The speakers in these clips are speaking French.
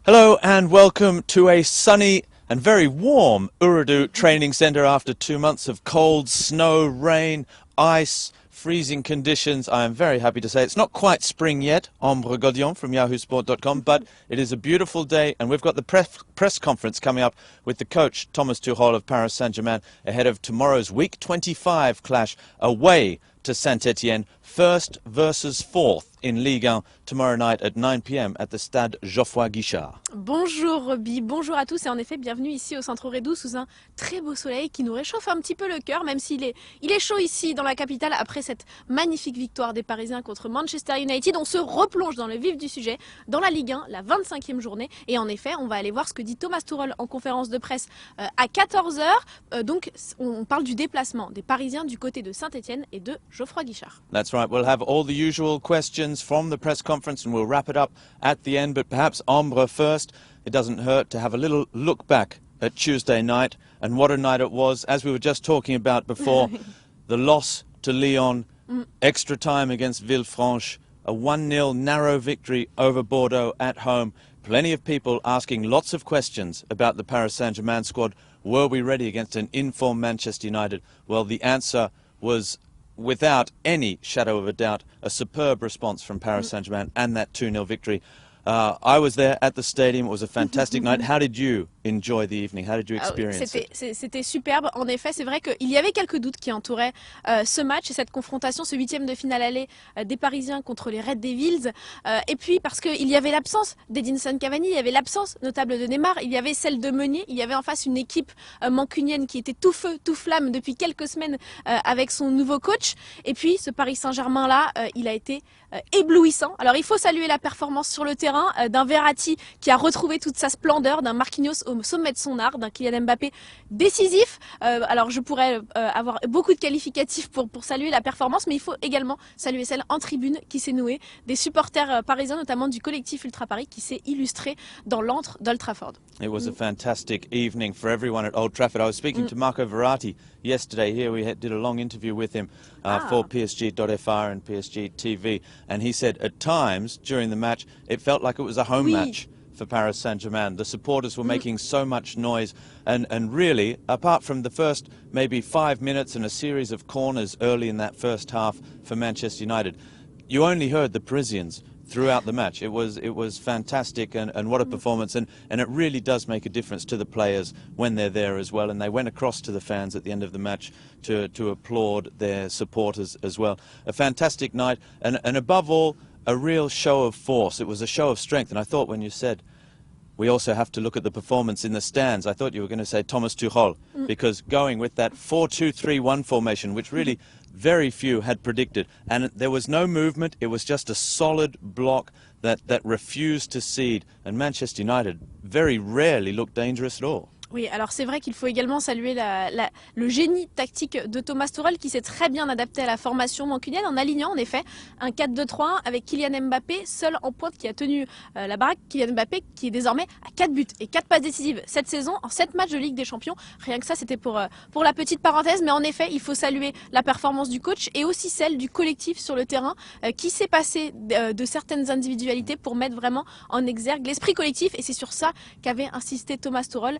Hello and welcome to a sunny and very warm Urdu training centre after 2 months of cold, snow, rain, ice, freezing conditions. I am very happy to say it's not quite spring yet, Ombre Godion from yahoosport.com, but it is a beautiful day and we've got the press conference coming up with the coach, Thomas Tuchel of Paris Saint-Germain, ahead of tomorrow's Week 25 clash away to Saint-Etienne, first versus fourth in Ligue 1 tomorrow night at 9 p.m. at the Stade Geoffroy Guichard. Bonjour Roby, bonjour à tous et en effet bienvenue ici au Centre Redou sous un très beau soleil qui nous réchauffe un petit peu le cœur, même s'il est chaud ici dans la capitale après cette magnifique victoire des Parisiens contre Manchester United. On se replonge dans le vif du sujet, dans la Ligue 1, la 25e journée, et en effet on va aller voir ce que dit Thomas Tuchel en conférence de presse à 14h. Donc on parle du déplacement des Parisiens du côté de Saint-Etienne et de Geoffroy Guichard. That's right, we'll have all the usual questions from the press conference and we'll wrap it up at the end, but perhaps Ombre first. It doesn't hurt to have a little look back at Tuesday night, and what a night it was. As we were just talking about before, the loss to Lyon, extra time against Villefranche, a 1-0 narrow victory over Bordeaux at home. Plenty of people asking lots of questions about the Paris Saint-Germain squad. Were we ready against an informed Manchester United? Well, the answer was, without any shadow of a doubt, a superb response from Paris Saint-Germain and that 2-0 victory. I was there at the stadium. It was a fantastic night. How did you enjoy the evening? How did you experience it? C'était superbe. En effet, c'est vrai qu'il y avait quelques doutes qui entouraient ce match et cette confrontation, ce 8e de finale aller des Parisiens contre les Red Devils. Et puis parce qu'il y avait l'absence d'Edinson Cavani, il y avait l'absence notable de Neymar, il y avait celle de Meunier, il y avait en face une équipe mancunienne qui était tout feu, tout flamme depuis quelques semaines avec son nouveau coach. Et puis ce Paris Saint-Germain là, il a été éblouissant. Alors il faut saluer la performance sur le terrain d'un Verratti qui a retrouvé toute sa splendeur, d'un Marquinhos au sommet de son art, d'un Kylian Mbappé décisif. Alors je pourrais avoir beaucoup de qualificatifs pour saluer la performance, mais il faut également saluer celle en tribune qui s'est nouée, des supporters parisiens, notamment du collectif Ultra Paris, qui s'est illustré dans l'antre d'Old Trafford. It was a fantastic evening for everyone at Old Trafford. I was speaking to Marco Verratti yesterday here. We did a long interview with him for PSG.fr and PSG TV, and he said at times during the match it felt like it was a home match for Paris Saint-Germain. The supporters were making so much noise, and really, apart from the first maybe 5 minutes and a series of corners early in that first half for Manchester United, you only heard the Parisians throughout the match. It was fantastic, and what a performance, and it really does make a difference to the players when they're there as well, and they went across to the fans at the end of the match to applaud their supporters as well. A fantastic night, and above all, a real show of force. It was a show of strength, and I thought when you said we also have to look at the performance in the stands, I thought you were going to say Thomas Tuchel, because going with that 4-2-3-1 formation, which really very few had predicted, and there was no movement, it was just a solid block that refused to cede, and Manchester United very rarely looked dangerous at all. Oui, alors c'est vrai qu'il faut également saluer le génie tactique de Thomas Tuchel qui s'est très bien adapté à la formation mancunienne en alignant en effet un 4-2-3-1 avec Kylian Mbappé seul en pointe qui a tenu la baraque. Kylian Mbappé qui est désormais à 4 buts et 4 passes décisives cette saison en 7 matchs de Ligue des Champions. Rien que ça, c'était pour la petite parenthèse, mais en effet il faut saluer la performance du coach et aussi celle du collectif sur le terrain qui s'est passé de certaines individualités pour mettre vraiment en exergue l'esprit collectif, et c'est sur ça qu'avait insisté Thomas Tuchel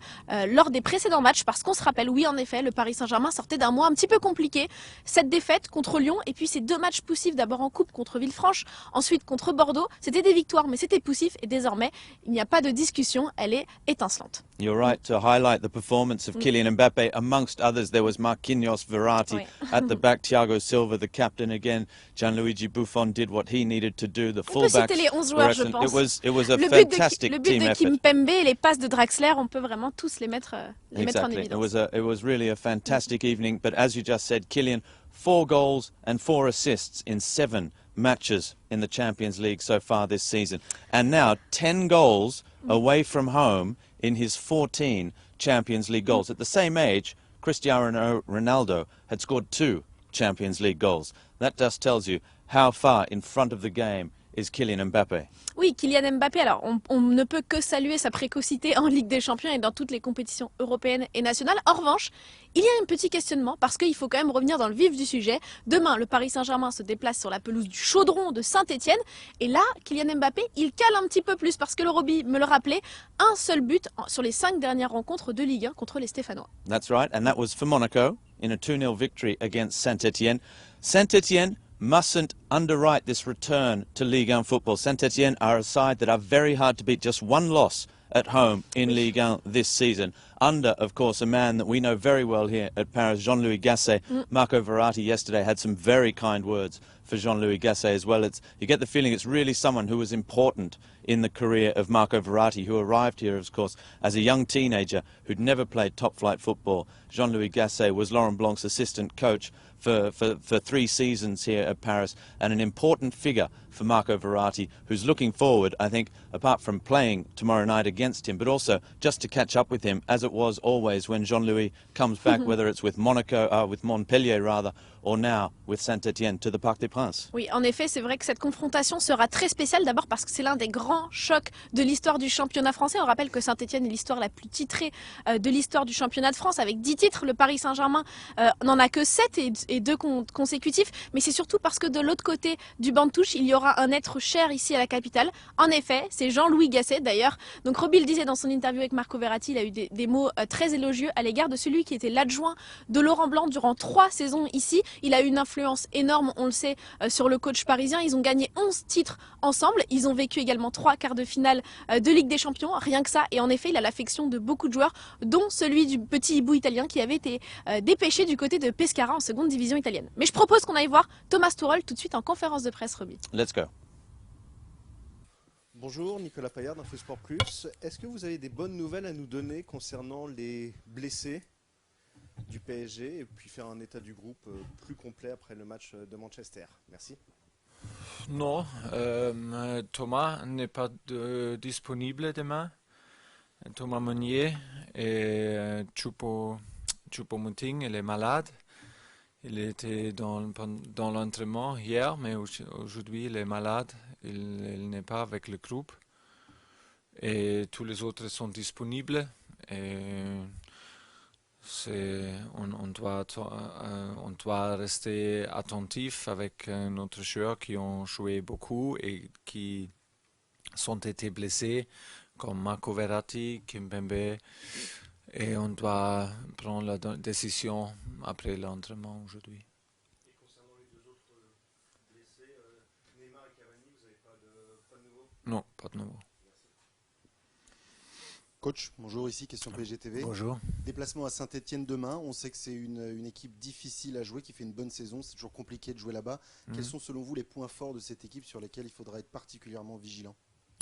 lors des précédents matchs, parce qu'on se rappelle, oui en effet, le Paris Saint-Germain sortait d'un mois un petit peu compliqué, cette défaite contre Lyon et puis ces 2 matchs poussifs, d'abord en coupe contre Villefranche, ensuite contre Bordeaux, c'était des victoires mais c'était poussif, et désormais il n'y a pas de discussion, elle est étincelante. You're right to highlight the performance of Kylian Mbappé. Amongst others, there was Marquinhos, Verratti at the back, Thiago Silva, the captain again. Gianluigi Buffon did what he needed to do. The fullbacks. On peut citer les 11 joueurs, je pense. It was a fantastic le but team de effort. Kimpembe et les passes de Draxler, on peut vraiment tous les mettre en Exactly. évidence. It was really a fantastic evening. But as you just said, Kylian, 4 goals and 4 assists in 7 matches in the Champions League so far this season, and now 10 goals away from home in his 14 Champions League goals. At the same age, Cristiano Ronaldo had scored 2 Champions League goals. That just tells you how far in front of the game is Kylian Mbappé. Oui, Kylian Mbappé, alors on ne peut que saluer sa précocité en Ligue des Champions et dans toutes les compétitions européennes et nationales. En revanche, il y a un petit questionnement parce qu'il faut quand même revenir dans le vif du sujet. Demain, le Paris Saint-Germain se déplace sur la pelouse du Chaudron de Saint-Etienne. Et là, Kylian Mbappé, il cale un petit peu plus parce que le Roby me le rappelait, un seul but sur les 5 dernières rencontres de Ligue 1 contre les Stéphanois. That's right, and that was for Monaco in a 2-0 victory against Saint-Etienne. Saint-Etienne mustn't underwrite this return to Ligue 1 football. Saint-Etienne are a side that are very hard to beat. Just one loss at home in Ligue 1 this season. Under, of course, a man that we know very well here at Paris, Jean-Louis Gasset. Marco Verratti yesterday had some very kind words for Jean-Louis Gasset as well. You get the feeling it's really someone who was important in the career of Marco Verratti, who arrived here, of course, as a young teenager who'd never played top-flight football. Jean-Louis Gasset was Laurent Blanc's assistant coach for 3 seasons here at Paris, and an important figure for Marco Verratti, who's looking forward, I think, apart from playing tomorrow night against him, but also just to catch up with him, as it was always when Jean-Louis comes back, whether it's with with Montpellier rather, or now with Saint-Etienne to the Parc des Princes. Oui, en effet, c'est vrai que cette confrontation sera très spéciale, d'abord parce que c'est l'un des grands chocs de l'histoire du championnat français. On rappelle que Saint-Etienne est l'histoire la plus titrée de l'histoire du championnat de France, avec 10 titres. Le Paris Saint-Germain n'en a que 7 et 2 consécutifs, mais c'est surtout parce que de l'autre côté du banc de touche, il y aura un être cher ici à la capitale. En effet, c'est Jean-Louis Gasset d'ailleurs. Donc Roby le disait dans son interview avec Marco Verratti, il a eu des mots très élogieux à l'égard de celui qui était l'adjoint de Laurent Blanc durant 3 saisons ici. Il a eu une influence énorme, on le sait, sur le coach parisien. Ils ont gagné 11 titres ensemble. Ils ont vécu également 3 quarts de finale de Ligue des Champions, rien que ça. Et en effet, il a l'affection de beaucoup de joueurs, dont celui du petit hibou italien qui avait été dépêché du côté de Pescara en seconde division italienne. Mais je propose qu'on aille voir Thomas Tuchel tout de suite en conférence de presse, Roby. Let's go. Bonjour, Nicolas Paillard d'Infosport Plus. Est-ce que vous avez des bonnes nouvelles à nous donner concernant les blessés du PSG et puis faire un état du groupe plus complet après le match de Manchester? Merci. Non, Thomas n'est pas disponible demain. Thomas Meunier et Choupo-Moting, il est malade. Il était dans l'entraînement hier, mais aujourd'hui il est malade. Il n'est pas avec le groupe. Et tous les autres sont disponibles. Et on doit rester attentif avec notre joueurs qui ont joué beaucoup et qui sont été blessés, comme Marco Verratti, Kimpembe, et on doit prendre la décision après l'entraînement aujourd'hui. Et concernant les 2 autres blessés, Neymar et Cavani, vous n'avez pas de nouveau? Non, pas de nouveau. Coach, bonjour, ici Question PSG TV. Bonjour. Déplacement à Saint-Etienne demain. On sait que c'est une équipe difficile à jouer, qui fait une bonne saison. C'est toujours compliqué de jouer là-bas. Quels sont selon vous les points forts de cette équipe sur lesquels il faudra être particulièrement vigilant?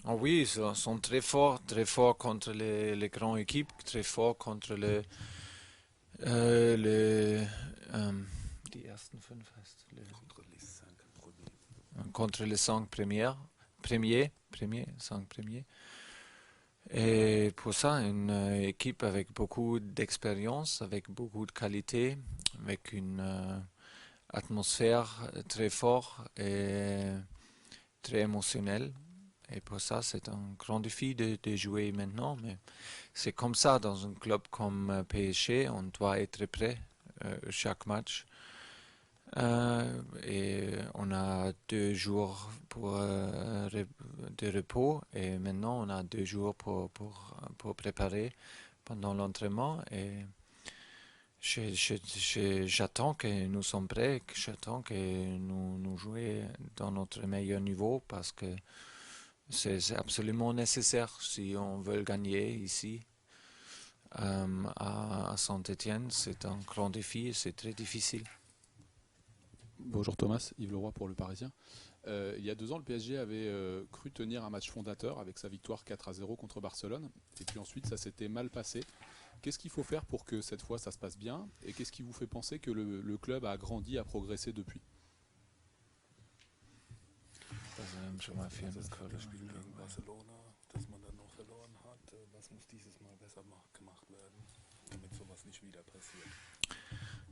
Oh oui, ils sont très forts contre les grandes équipes, très forts contre contre les 5 premiers. Et pour ça, une équipe avec beaucoup d'expérience, avec beaucoup de qualité, avec une atmosphère très forte et très émotionnelle. Et pour ça, c'est un grand défi de jouer maintenant. Mais c'est comme ça, dans un club comme PSG, on doit être prêt chaque match. Et on a 2 jours de repos et maintenant on a 2 jours pour préparer pendant l'entraînement. Et j'attends que nous sommes prêts, j'attends que nous jouions dans notre meilleur niveau parce que c'est absolument nécessaire si on veut gagner ici. À Saint-Etienne, c'est un grand défi et c'est très difficile. Bonjour Thomas, Yves Leroy pour Le Parisien. Il y a 2 ans, le PSG avait cru tenir un match fondateur avec sa victoire 4-0 contre Barcelone. Et puis ensuite, ça s'était mal passé. Qu'est-ce qu'il faut faire pour que cette fois, ça se passe bien? Et qu'est-ce qui vous fait penser que le club a grandi, a progressé depuis?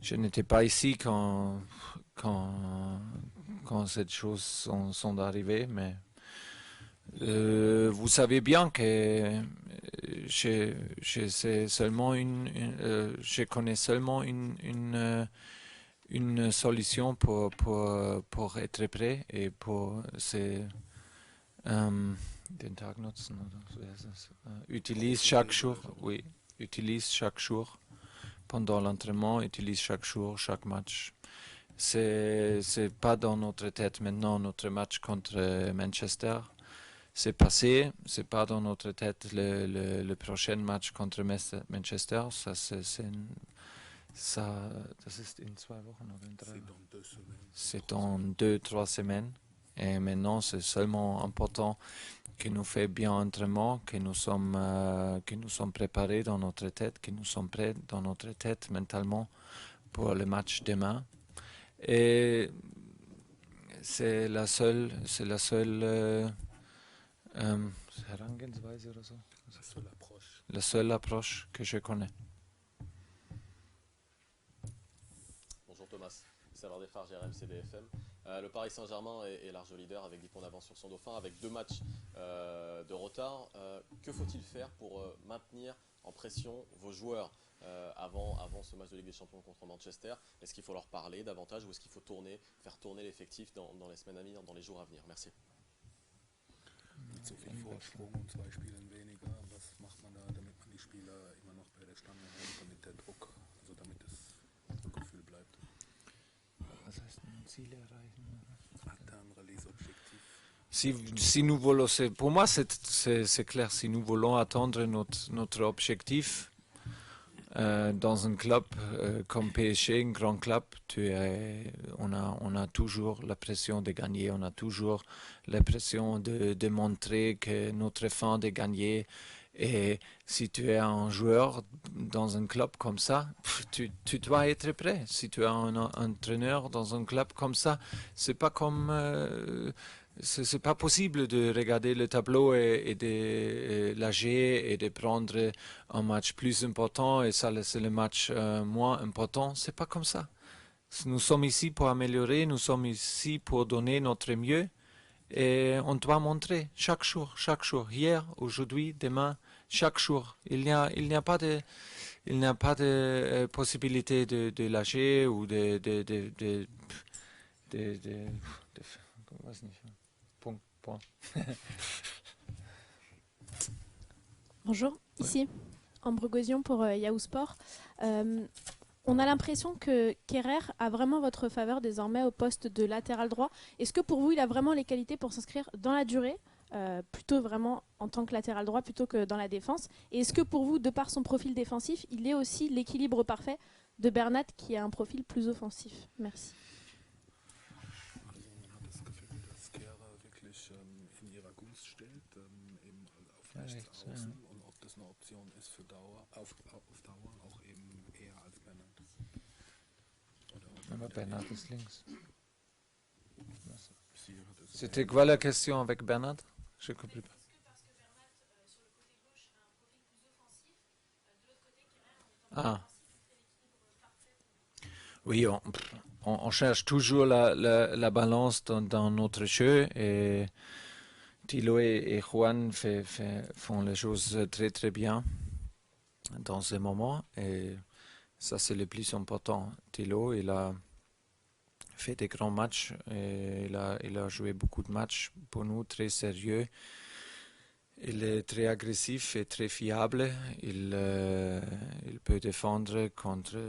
Je n'étais pas ici quand ces choses sont arrivées, mais Vous savez bien que je connais seulement une solution pour être prêt et pour den Tag nutzen. Utilise chaque jour, oui, utilise chaque jour pendant l'entraînement, utilise chaque jour, chaque match. C'est pas dans notre tête maintenant notre match contre Manchester. C'est passé, c'est pas dans notre tête le prochain match contre Manchester. Das ist in 2 Wochen oder in 3 Wochen. C'est dans 2-3 semaines. Et maintenant, c'est seulement important que nous fassions bien entraînement, que nous sommes préparés dans notre tête, que nous sommes prêts dans notre tête mentalement pour le match demain. Et c'est la seule Herangehensweise oder so? La seule approche que je connais. Bonjour Thomas, Savard des Phares, GRMC BFM. Le Paris Saint-Germain est large leader avec 10 points d'avance sur son dauphin, avec 2 matchs de retard. Que faut-il faire pour maintenir en pression vos joueurs avant ce match de Ligue des Champions contre Manchester? Est-ce qu'il faut leur parler davantage ou est-ce qu'il faut faire tourner l'effectif dans les semaines à venir, dans les jours à venir? Merci. Mit so viel Vorsprung und 2 Spielen weniger, was macht man da, damit man die Spieler immer noch bei der Stange hält, damit der Druck, also damit das Gefühl bleibt? Was heißt ein Ziel erreichen? Atteindre les objectifs. Si nous voulons, pour moi c'est clair, si nous voulons atteindre notre objectif dans un club comme PSG, un grand club, on a toujours la pression de gagner, on a toujours la pression de montrer que notre fin de gagner. Et si tu es un joueur dans un club comme ça, tu dois être prêt. Si tu es un entraîneur dans un club comme ça, c'est pas comme c'est pas possible de regarder le tableau et de lâcher et de prendre un match plus important et ça c'est le match moins important. C'est pas comme ça. Nous sommes ici pour améliorer, nous sommes ici pour donner notre mieux et on doit montrer chaque jour, hier, aujourd'hui, demain, chaque jour. Il n'y a pas de possibilité de lâcher ou de point. Bonjour, ici Ambre Gauzion pour Yahoo Sport. On a l'impression que Kerrer a vraiment votre faveur désormais au poste de latéral droit. Est-ce que pour vous, il a vraiment les qualités pour s'inscrire dans la durée, plutôt vraiment en tant que latéral droit plutôt que dans la défense? Et est-ce que pour vous, de par son profil défensif, il est aussi l'équilibre parfait de Bernat qui a un profil plus offensif? Merci. In ihrer Gunst stellt, eben auf rechts außen und ob das eine Option ist für auf Dauer auch eben eher als Bernat. Aber Bernat ist links. C'était quoi la question avec Bernat? Je ne comprends pas. Ah. Oui, on cherche toujours la balance dans notre jeu et Thilo et Juan font les choses très très bien dans ces moments et ça c'est le plus important. Thilo, il a fait des grands matchs et il a joué beaucoup de matchs pour nous, très sérieux. Il est très agressif et très fiable. Il peut défendre contre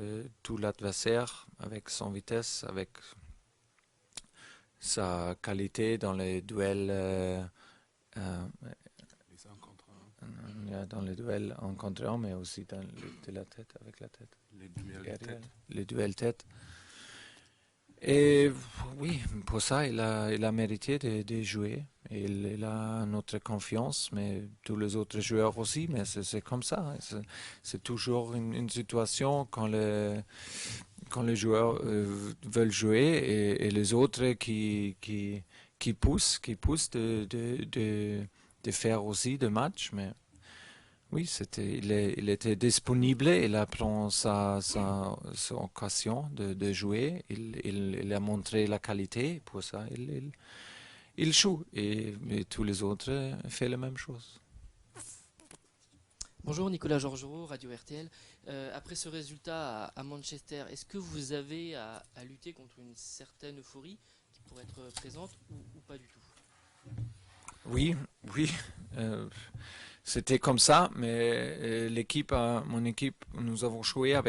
tout l'adversaire avec son vitesse, avec sa qualité dans les duels. Dans les duels en contre un, mais aussi dans de la tête, avec la tête. Les duels tête. Et oui, pour ça, il a mérité de jouer. Il a notre confiance, mais tous les autres joueurs aussi, mais c'est comme ça. C'est toujours une situation quand les joueurs veulent jouer et les autres qui poussent de faire aussi des matchs. Mais oui, il était disponible, il a pris sa occasion de jouer, il a montré la qualité, pour ça il joue et tous les autres font la même chose. Bonjour, Nicolas Georgerot, Radio RTL. Après ce résultat à Manchester, est-ce que vous avez à lutter contre une certaine euphorie qui pourrait être présente ou pas du tout? Oui, c'était comme ça, mais mon équipe, nous avons joué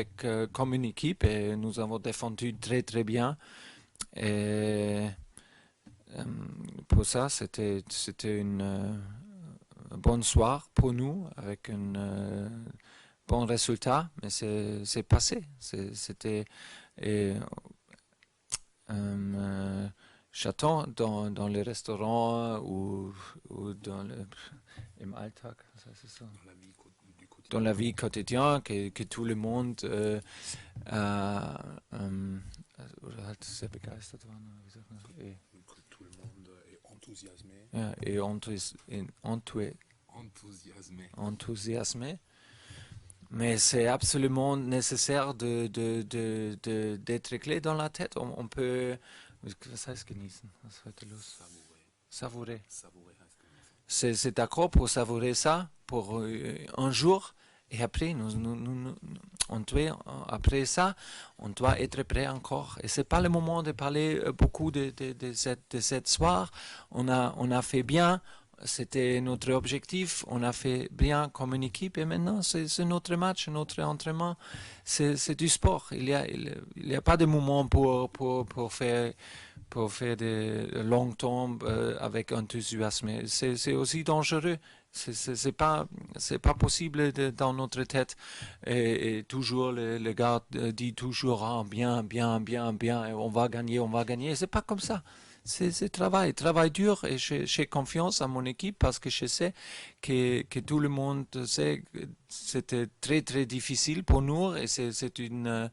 comme une équipe et nous avons défendu très très bien. Et pour ça, c'était un bon soir pour nous avec un bon résultat, mais c'est passé. J'attends dans les restaurants ou dans im Alltag, ça? Dans la vie quotidienne, que tout le monde oder halt sehr begeistert waren. Wie sagt man? Que tout le monde est enthousiasmé. Ja, et enthousiasmé. Mais c'est absolument nécessaire d'être clé dans la tête. On peut... Was heißt genießen? Was ist heute los? Savourer. C'est d'accord pour savourer ça pour un jour. Et après, après ça, on doit être prêt encore. Et c'est pas le moment de parler beaucoup de cette soir. On a fait bien. C'était notre objectif. On a fait bien comme une équipe. Et maintenant, c'est notre match, notre entraînement. C'est du sport. Il y a pas de moment pour faire des longues tombes avec enthousiasme. C'est aussi dangereux. C'est pas possible dans notre tête et toujours le gars dit toujours bien, et on va gagner. C'est pas comme ça. C'est travail dur et j'ai confiance à mon équipe parce que je sais que tout le monde sait que c'était très très difficile pour nous et c'est un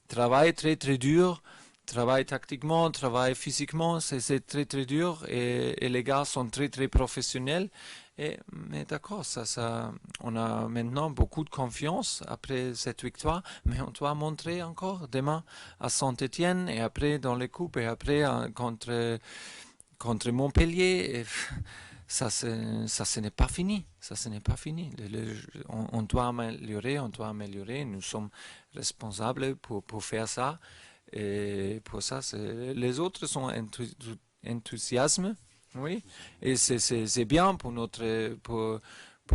travail très très dur. Travail tactiquement, travail physiquement, c'est très très dur et les gars sont très très professionnels. Mais d'accord, on a maintenant beaucoup de confiance après cette victoire, mais on doit montrer encore demain à Saint-Etienne et après dans les coupes et après contre Montpellier. Et ça, ce n'est pas fini. Ça, ce n'est pas fini. On doit améliorer. Nous sommes responsables pour faire ça. Et pour ça, les autres sont enthousiasmes, oui. Et c'est bien pour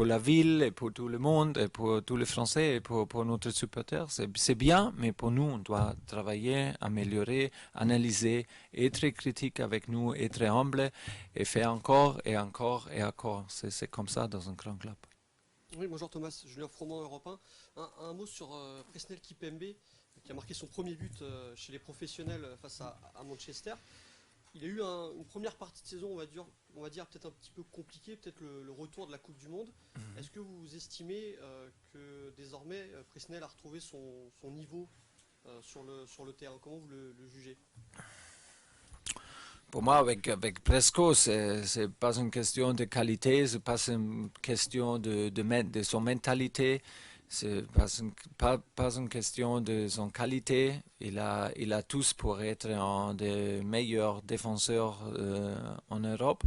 la ville et pour tout le monde et pour tous les Français et pour notre supporter. C'est bien, mais pour nous, on doit travailler, améliorer, analyser, être critique avec nous, être humble et faire encore et encore et encore. C'est comme ça dans un grand club. Oui, bonjour Thomas, Julien Froment, Europe 1. Un mot sur Presnel Kimpembe, qui a marqué son premier but chez les professionnels face à Manchester. Il a eu une première partie de saison, on va dire peut-être un petit peu compliquée, peut-être le retour de la Coupe du Monde. Est-ce que vous estimez que désormais Presnel a retrouvé son niveau sur le terrain? Comment vous le jugez? Pour moi, avec Presco, c'est pas une question de qualité, c'est pas une question de son mentalité. C'est pas une question de son qualité. Il a tous pour être un des meilleurs défenseurs en Europe.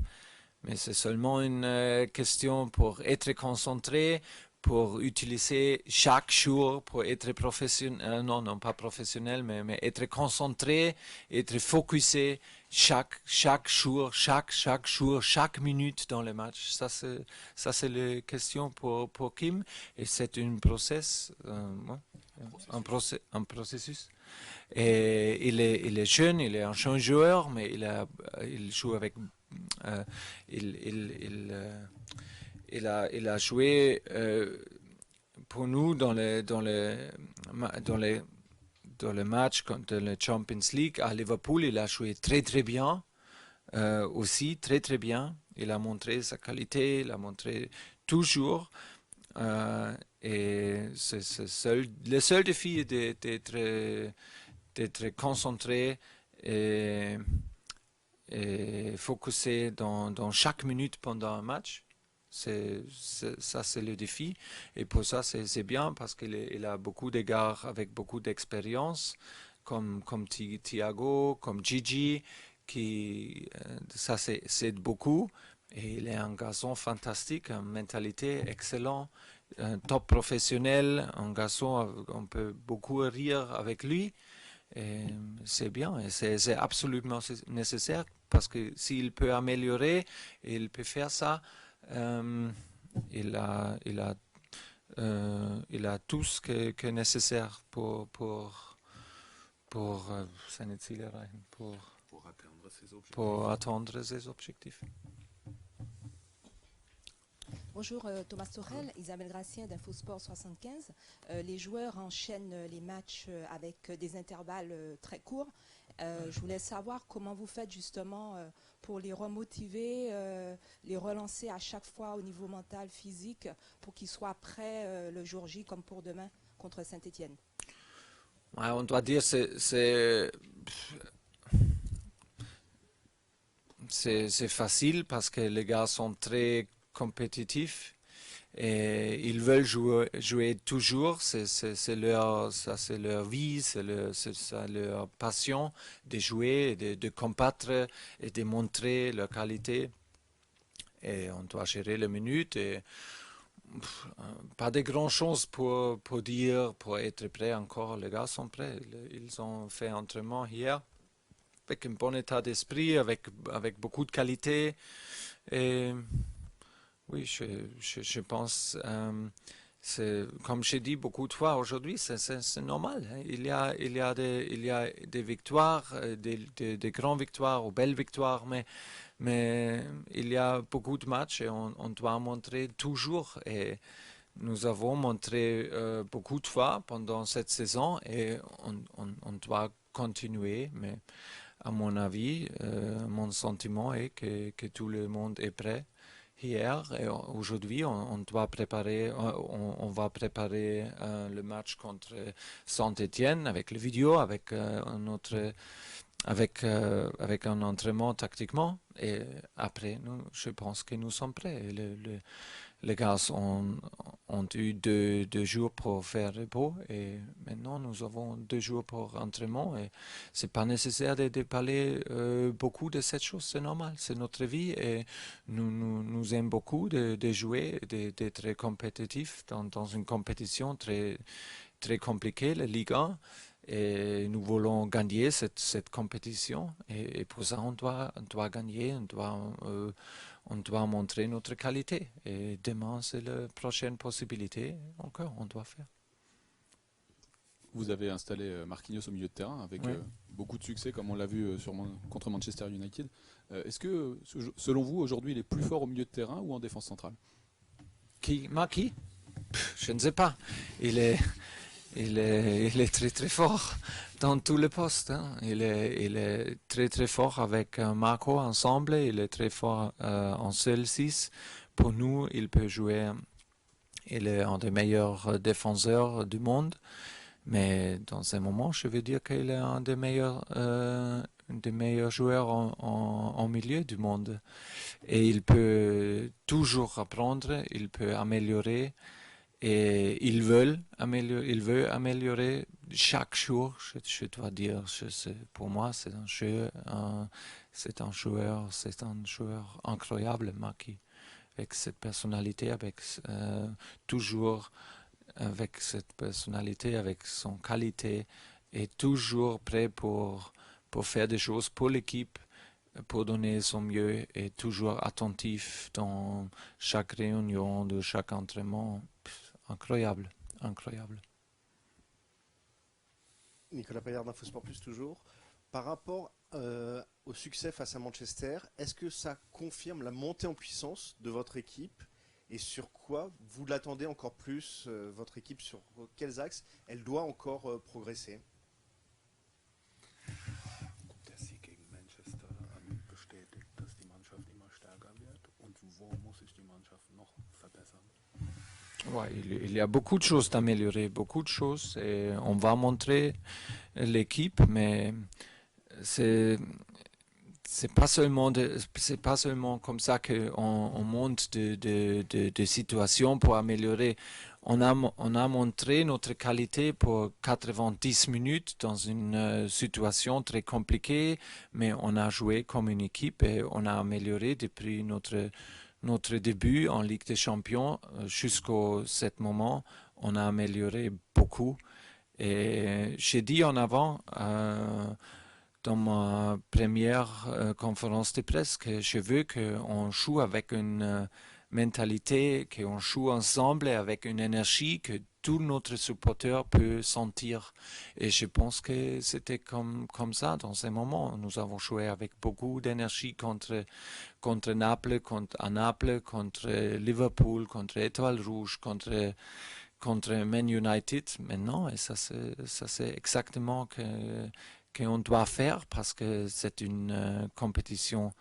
Mais c'est seulement une question pour être concentré, pour utiliser chaque jour, pour être professionnel, non pas professionnel, mais être concentré, être focusé chaque jour, chaque minute dans le match. Ça c'est la question pour Kim et c'est un processus. Et il est jeune, il est un jeune joueur, mais il joue avec il a joué pour nous dans le match contre le Champions League à Liverpool. Il a joué très très bien aussi, très très bien. Il a montré sa qualité, il a montré toujours. Et le seul défi est d'être concentré et focusé dans chaque minute pendant un match. Ça, c'est le défi. Et pour ça, c'est bien parce qu'il a beaucoup d'égards avec beaucoup d'expérience, comme Thiago, comme Gigi, ça c'est beaucoup. Et il est un garçon fantastique, une mentalité excellente, un top professionnel, un garçon, on peut beaucoup rire avec lui. Et c'est bien, et c'est absolument nécessaire parce que s'il peut améliorer, il peut faire ça. Il a tout ce qui est nécessaire pour seine Ziele erreichen, pour atteindre ses objectifs. Bonjour Thomas Tuchel, Isabelle Gracien d'Infosport 75. Les joueurs enchaînent les matchs avec des intervalles très courts. Je voulais savoir comment vous faites justement pour les remotiver, les relancer à chaque fois au niveau mental, physique, pour qu'ils soient prêts le jour J comme pour demain contre Saint-Etienne. Ouais, on doit dire c'est facile parce que les gars sont très compétitifs et ils veulent jouer toujours. C'est leur vie, c'est leur passion de jouer, de combattre et de montrer leur qualité. Et on doit gérer les minutes et pas de grand chose pour dire, pour être prêt encore. Les gars sont prêts. Ils ont fait un entraînement hier avec un bon état d'esprit, avec beaucoup de qualité. Et oui, je pense, comme j'ai dit beaucoup de fois aujourd'hui, c'est normal. Hein. Il y a des victoires, des grandes victoires ou belles victoires, mais il y a beaucoup de matchs et on doit montrer toujours. Et nous avons montré beaucoup de fois pendant cette saison et on doit continuer. Mais à mon avis, mon sentiment est que tout le monde est prêt. Hier et aujourd'hui, on va préparer le match contre Saint-Etienne avec le vidéo, avec un entraînement tactiquement. Et après, je pense que nous sommes prêts. Les gars ont eu deux jours pour faire repos et maintenant nous avons 2 jours pour entraînement et c'est pas nécessaire de parler beaucoup de cette chose, c'est normal, c'est notre vie et nous aimons beaucoup de jouer, d'être compétitifs dans une compétition très, très compliquée, la Ligue 1. Et nous voulons gagner cette compétition et pour ça on doit gagner, on doit montrer notre qualité. Et demain c'est la prochaine possibilité encore, on doit faire. Vous avez installé Marquinhos au milieu de terrain avec beaucoup de succès comme on l'a vu contre Manchester United. Est-ce que selon vous aujourd'hui il est plus fort au milieu de terrain ou en défense centrale? Qui? Je ne sais pas. Il est très très fort dans tous les postes. Hein. Il est très très fort avec Marco ensemble. Il est très fort en seul 6. Pour nous, il peut jouer. Il est un des meilleurs défenseurs du monde. Mais dans un moment, je veux dire qu'il est un des meilleurs joueurs en milieu du monde. Et il peut toujours apprendre, il peut améliorer. Et il veut améliorer chaque jour, je dois dire. Pour moi, c'est un joueur incroyable, Maki, avec cette personnalité, avec son qualité, et toujours prêt pour faire des choses pour l'équipe, pour donner son mieux, et toujours attentif dans chaque réunion, de chaque entraînement. Incroyable. Nicolas Paillard d'Infosport Plus toujours. Par rapport au succès face à Manchester, est-ce que ça confirme la montée en puissance de votre équipe et sur quoi vous l'attendez encore plus, votre équipe, sur quels axes elle doit encore progresser? Der Sieg gegen Manchester bestätigt, dass die Mannschaft immer stärker wird. Und wo muss sich die Mannschaft noch verbessern? Ouais, il y a beaucoup de choses à améliorer, beaucoup de choses, et on va montrer l'équipe, mais c'est pas seulement comme ça qu'on monte de situations pour améliorer. on a montré notre qualité pour 90 minutes dans une situation très compliquée, mais on a joué comme une équipe et on a amélioré depuis notre début en Ligue des Champions jusqu'au cet moment. On a amélioré beaucoup. Et j'ai dit en avant, dans ma première conférence de presse, que je veux qu'on joue avec une mentalité, qu'on joue ensemble avec une énergie que tout notre supporter peut sentir. Et je pense que c'était comme ça dans ces moments. Nous avons joué avec beaucoup d'énergie contre Naples, contre Liverpool, contre Étoile Rouge, contre Man United maintenant. Et ça c'est exactement qu'on doit faire parce que c'est une compétition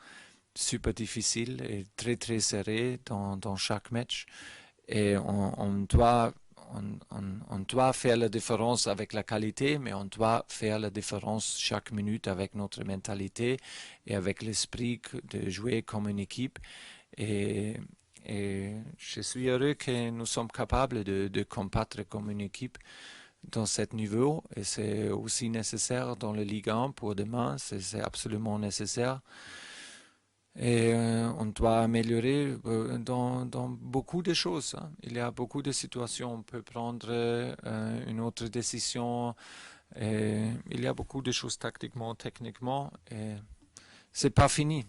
super difficile et très très serrée dans chaque match. Et on doit faire la différence avec la qualité, mais on doit faire la différence chaque minute avec notre mentalité et avec l'esprit de jouer comme une équipe. Et je suis heureux que nous sommes capables de combattre comme une équipe dans ce niveau. Et c'est aussi nécessaire dans la Ligue 1 pour demain. C'est absolument nécessaire. Et on doit améliorer dans beaucoup de choses. Hein. Il y a beaucoup de situations. On peut prendre une autre décision. Et il y a beaucoup de choses tactiquement, techniquement. Et c'est pas fini.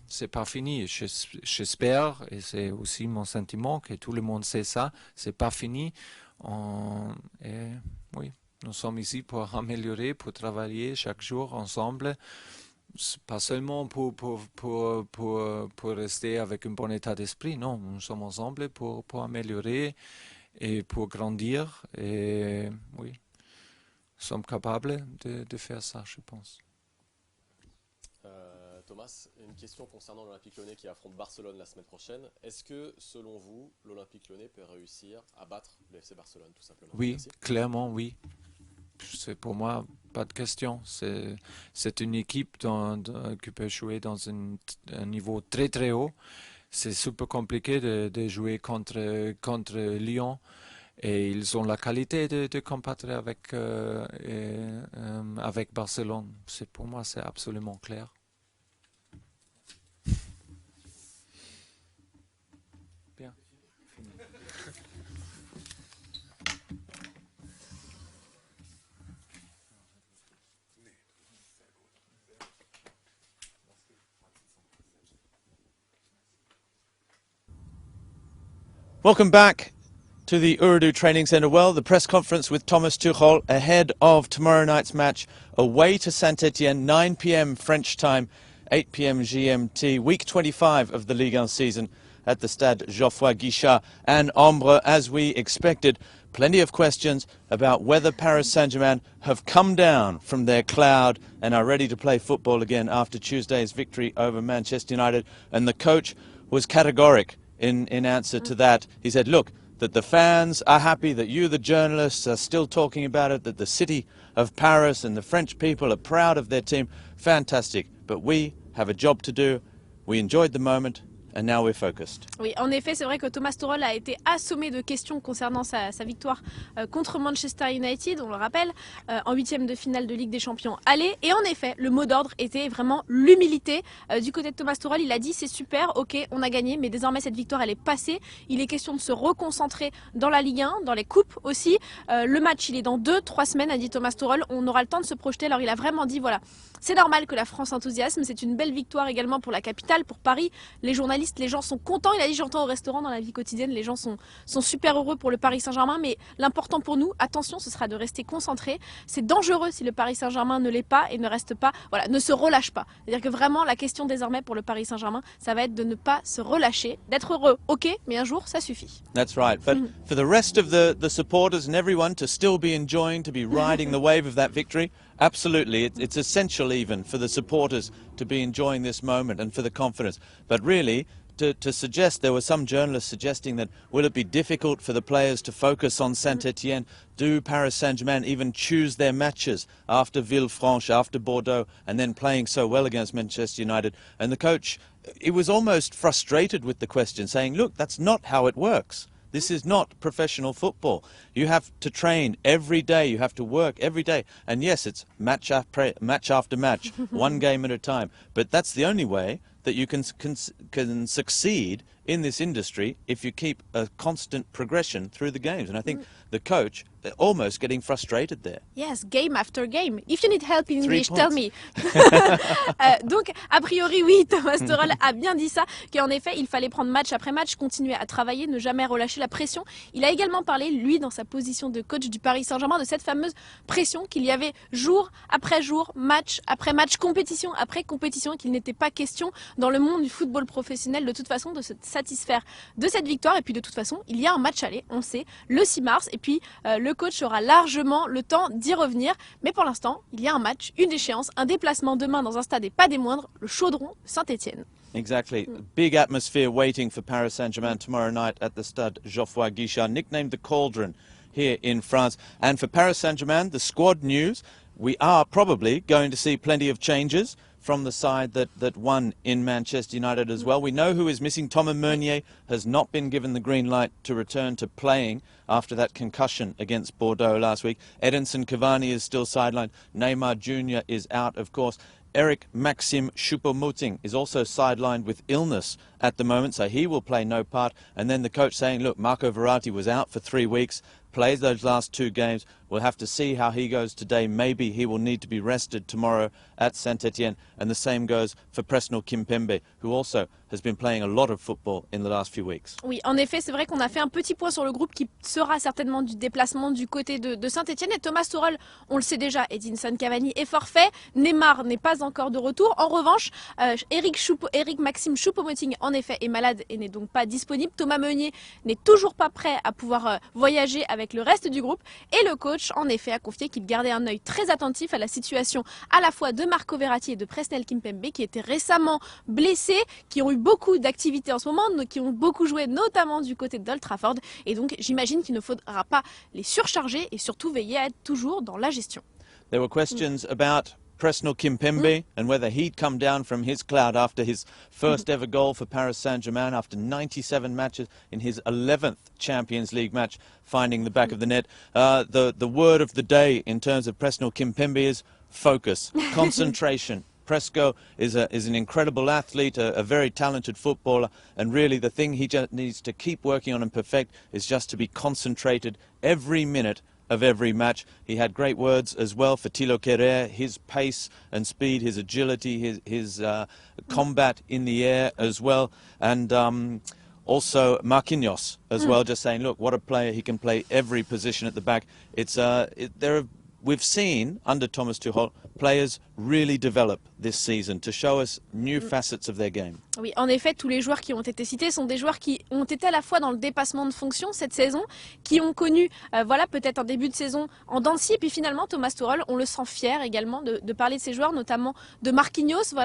J'espère, et c'est aussi mon sentiment, que tout le monde sait ça. C'est pas fini. Et oui, nous sommes ici pour améliorer, pour travailler chaque jour ensemble. Pas seulement pour rester avec un bon état d'esprit, non, nous sommes ensemble pour améliorer et pour grandir. Et oui, nous sommes capables de faire ça, je pense. Thomas, une question concernant l'Olympique Lyonnais qui affronte Barcelone la semaine prochaine. Est-ce que, selon vous, l'Olympique Lyonnais peut réussir à battre le FC Barcelone, tout simplement? Oui, Merci. clairement, oui. C'est pour moi pas de question. C'est une équipe qui peut jouer dans un niveau très très haut. C'est super compliqué de jouer contre Lyon et ils ont la qualité de combattre avec Barcelone. Pour moi, c'est absolument clair. Bien. Welcome back to the Urdu Training Centre. Well, the press conference with Thomas Tuchel ahead of tomorrow night's match away to Saint-Etienne, 9 p.m. French time, 8 p.m. GMT, week 25 of the Ligue 1 season at the Stade Geoffroy Guichard and Ambre. As we expected, plenty of questions about whether Paris Saint-Germain have come down from their cloud and are ready to play football again after Tuesday's victory over Manchester United. And the coach was categoric in answer to that. He said, look, that the fans are happy, that you, the journalists, are still talking about it, that the city of Paris and the French people are proud of their team. Fantastic. But we have a job to do. We enjoyed the moment. And now we're focused. Oui, en effet, c'est vrai que Thomas Tuchel a été assommé de questions concernant sa victoire contre Manchester United, on le rappelle, en huitième de finale de Ligue des Champions aller. Et en effet, le mot d'ordre était vraiment l'humilité. Du côté de Thomas Tuchel, il a dit c'est super, ok, on a gagné, mais désormais cette victoire elle est passée. Il est question de se reconcentrer dans la Ligue 1, dans les coupes aussi. Le match, il est dans 2-3 semaines, a dit Thomas Tuchel. On aura le temps de se projeter. Alors il a vraiment dit voilà, c'est normal que la France enthousiasme. C'est une belle victoire également pour la capitale, pour Paris. Les journalistes, les gens sont contents. Il a dit j'entends au restaurant, dans la vie quotidienne, les gens sont super heureux pour le Paris Saint-Germain. Mais l'important pour nous, attention, ce sera de rester concentré. C'est dangereux si le Paris Saint-Germain ne l'est pas et ne reste pas, voilà, ne se relâche pas. C'est-à-dire que vraiment la question désormais pour le Paris Saint-Germain, ça va être de ne pas se relâcher, d'être heureux, ok, mais un jour ça suffit. That's right. But for the rest of the supporters and everyone to still be enjoying, to be riding the wave of that victory, absolutely. It's essential even for the supporters to be enjoying this moment and for the confidence. But really, to suggest, there were some journalists suggesting that will it be difficult for the players to focus on Saint-Etienne? Do Paris Saint-Germain even choose their matches after Villefranche, after Bordeaux, and then playing so well against Manchester United? And the coach, he was almost frustrated with the question, saying, look, that's not how it works. This is not professional football. You have to train every day. You have to work every day. And yes, it's match after match, one game at a time. But that's the only way that you can succeed in this industry if you keep a constant progression through the games. And I think the coach almost getting frustrated there. Yes, game after game. If you need help in English, tell me. Donc, a priori, oui, Thomas Tuchel a bien dit ça, qu'en effet, il fallait prendre match après match, continuer à travailler, ne jamais relâcher la pression. Il a également parlé, lui, dans sa position de coach du Paris Saint-Germain, de cette fameuse pression qu'il y avait jour après jour, match après match, compétition après compétition, qu'il n'était pas question dans le monde du football professionnel de toute façon de se satisfaire de cette victoire. Et puis de toute façon, il y a un match aller, on sait, le 6 mars, et puis le coach aura largement le temps d'y revenir. Mais pour l'instant, il y a un match, une échéance, un déplacement demain dans un stade et pas des moindres, le Chaudron de Saint-Etienne. Exactly. Big atmosphere waiting for Paris Saint-Germain tomorrow night at the Stade Geoffroy Guichard, nicknamed the Cauldron here in France. And for Paris Saint-Germain, the squad news, we are probably going to see plenty of changes from the side that won in Manchester United as well. We know who is missing. Thomas Meunier has not been given the green light to return to playing after that concussion against Bordeaux last week. Edinson Cavani is still sidelined. Neymar Jr. is out, of course. Eric Maxim Choupo-Moting is also sidelined with illness at the moment, so he will play no part. And then the coach saying, look, Marco Verratti was out for 3 weeks, played those last 2 games. We'll have to see how he goes today. Maybe he will need to be rested tomorrow at Saint-Etienne. And the same goes for Presnel Kimpembe, who also has been playing a lot of football in the last few weeks. Oui, en effet, c'est vrai qu'on a fait un petit point sur le groupe qui sera certainement du déplacement du côté de Saint-Etienne. Et Thomas Tuchel, on le sait déjà, Edinson Cavani est forfait. Neymar n'est pas encore de retour. En revanche, Eric Maxim Choupo-Moting, en effet, est malade et n'est donc pas disponible. Thomas Meunier n'est toujours pas prêt à pouvoir voyager avec le reste du groupe. Et le coach, en effet, a confié qu'il gardait un œil très attentif à la situation à la fois de Marco Verratti et de Presnel Kimpembe, qui étaient récemment blessés, qui ont eu beaucoup d'activités en ce moment, qui ont beaucoup joué notamment du côté d'Old Trafford. Et donc, j'imagine qu'il ne faudra pas les surcharger et surtout veiller à être toujours dans la gestion. There were questions about Presnel Kimpembe and whether he'd come down from his cloud after his first ever goal for Paris Saint-Germain after 97 matches in his 11th Champions League match, finding the back of the net. The word of the day in terms of Presnel Kimpembe is focus, concentration. Presco is an incredible athlete, a very talented footballer, and really the thing he just needs to keep working on and perfect is just to be concentrated every minute of every match. He had great words as well for Thilo Kehrer, his pace and speed, his agility, his combat in the air as well, and also Marquinhos as well, just saying, look, what a player, he can play every position at the back. We've seen, under Thomas Tuchel, players really develop this season to show us new facets of their game. Oui, en effet, tous les joueurs qui ont été cités sont des joueurs qui ont été à la fois dans le dépassement de fonction cette saison, qui ont connu peut-être un début de saison en dents de scie, et puis finalement Thomas Tuchel, on le sent fier également de parler de ces joueurs, notamment de Marquinhos.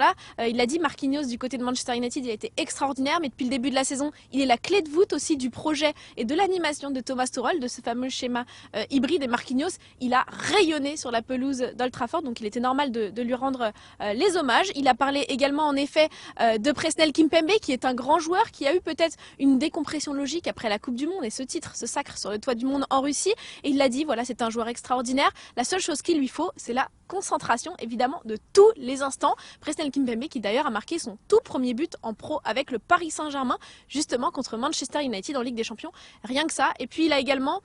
Il a dit, Marquinhos du côté de Manchester United, il a été extraordinaire, mais depuis le début de la saison, il est la clé de voûte aussi du projet et de l'animation de Thomas Tuchel, de ce fameux schéma hybride. Et Marquinhos, il a rayonné sur la pelouse d'Old Trafford, donc il était normal de lui rendre les hommages. Il a parlé également en effet de Presnel Kimpembe, qui est un grand joueur, qui a eu peut-être une décompression logique après la Coupe du Monde et ce titre, ce sacre sur le toit du monde en Russie. Et il l'a dit, voilà, c'est un joueur extraordinaire. La seule chose qu'il lui faut, c'est la concentration, évidemment, de tous les instants. Presnel Kimpembe, qui d'ailleurs a marqué son tout premier but en pro avec le Paris Saint-Germain, justement contre Manchester United en Ligue des Champions. Rien que ça. Et puis il a également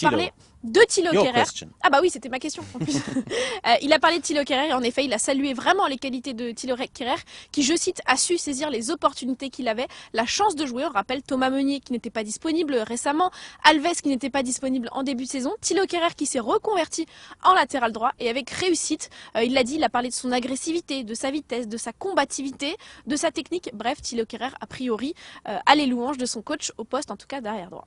parlé de Thilo Kehrer. Ah bah oui, c'était ma question en plus. Il a parlé de Thilo Kehrer et en effet, il a salué vraiment les qualités de Thilo Kehrer, qui, je cite, a su saisir les opportunités qu'il avait, la chance de jouer. On rappelle Thomas Meunier qui n'était pas disponible récemment, Alves qui n'était pas disponible en début de saison, Thilo Kehrer qui s'est reconverti en latéral droit et avec réussite. Il l'a dit, il a parlé de son agressivité, de sa vitesse, de sa combativité, de sa technique. Bref, Thilo Kehrer, a priori, a les louanges de son coach au poste, en tout cas d'arrière droit.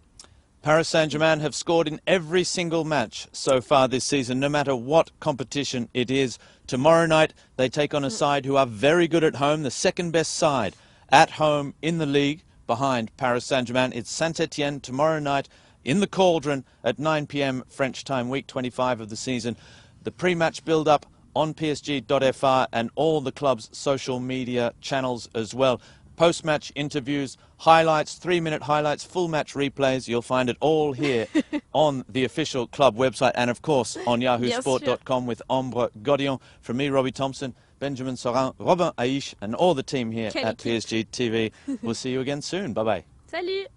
Paris Saint-Germain have scored in every single match so far this season, no matter what competition it is. Tomorrow night, they take on a side who are very good at home, the second best side at home in the league behind Paris Saint-Germain. It's Saint-Etienne tomorrow night in the Cauldron at 9 p.m. French time, week 25 of the season. The pre-match build-up on PSG.fr and all the club's social media channels as well. post-match interviews, highlights, 3-minute highlights, full match replays. You'll find it all here on the official club website and, of course, on yahoosport.com with Ambre Godillon. From me, Robbie Thompson, Benjamin Sorin, Robin Aish, and all the team here at PSG TV. We'll see you again soon. Bye-bye. Salut.